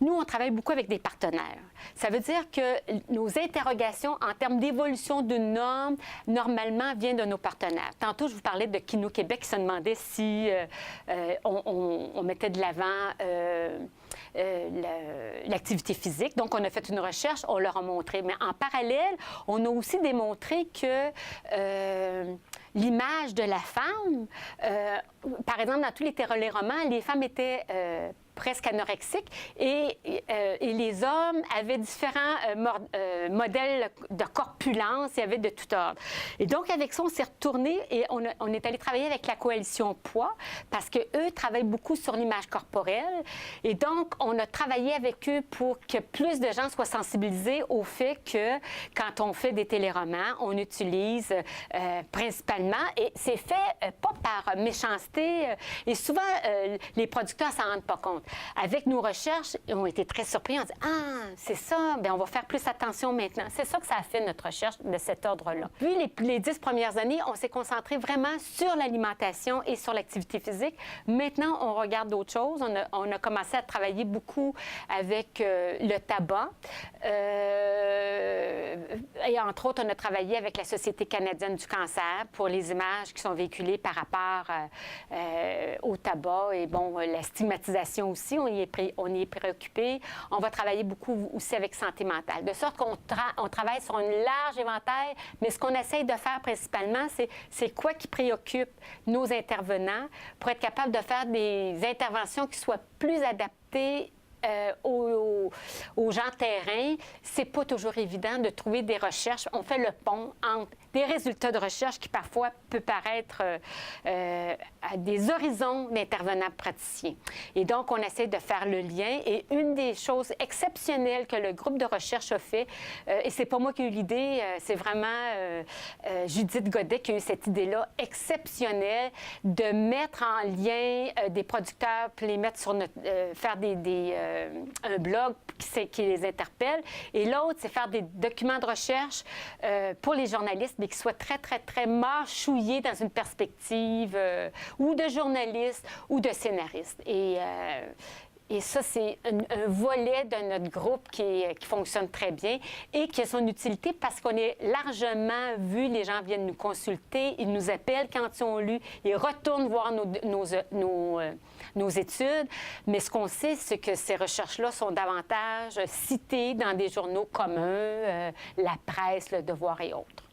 Nous, on travaille beaucoup avec des partenaires. Ça veut dire que nos interrogations en termes d'évolution d'une norme, normalement, viennent de nos partenaires. Tantôt, je vous parlais de Kino Québec qui se demandait si on mettait de l'avant l'activité physique. Donc, on a fait une recherche, on leur a montré. Mais en parallèle, on a aussi démontré que l'image de la femme, par exemple, dans tous les romans, les femmes étaient presque anorexiques et les hommes avaient différents modèles de corpulence, il y avait de tout ordre. Et donc, avec ça, on s'est retourné et on est allé travailler avec la coalition Poids parce qu'eux travaillent beaucoup sur l'image corporelle. Et donc, on a travaillé avec eux pour que plus de gens soient sensibilisés au fait que quand on fait des téléromans, on utilise principalement, et c'est fait pas par méchanceté, et souvent, les producteurs s'en rendent pas compte. Avec nos recherches, ils ont été très surpris. On dit « Ah, c'est ça, bien, on va faire plus attention maintenant. » C'est ça que ça a fait, notre recherche de cet ordre-là. Puis, les 10 premières années, on s'est concentré vraiment sur l'alimentation et sur l'activité physique. Maintenant, on regarde d'autres choses. On a commencé à travailler beaucoup avec le tabac. Et entre autres, on a travaillé avec la Société canadienne du cancer pour les images qui sont véhiculées par rapport au tabac et, bon, la stigmatisation aussi, on y est préoccupé. On va travailler beaucoup aussi avec santé mentale. De sorte qu'on travaille sur un large éventail, mais ce qu'on essaye de faire principalement, c'est quoi qui préoccupe nos intervenants pour être capable de faire des interventions qui soient plus adaptées aux gens de terrain. C'est pas toujours évident de trouver des recherches. On fait le pont entre des résultats de recherche qui parfois peut paraître à des horizons d'intervenants praticiens. Et donc, on essaie de faire le lien. Et une des choses exceptionnelles que le groupe de recherche a fait, et c'est pas moi qui ai eu l'idée, c'est vraiment Judith Godet qui a eu cette idée-là exceptionnelle de mettre en lien des producteurs, puis les mettre sur notre... faire un blog qui les interpelle. Et l'autre, c'est faire des documents de recherche pour les journalistes, mais qui soient très, très, très mâchouillés dans une perspective ou de journaliste ou de scénariste. Et ça, c'est un volet de notre groupe qui fonctionne très bien et qui a son utilité parce qu'on est largement vu. Les gens viennent nous consulter, ils nous appellent quand ils ont lu, ils retournent voir nos études. Mais ce qu'on sait, c'est que ces recherches-là sont davantage citées dans des journaux communs, la presse, Le Devoir et autres.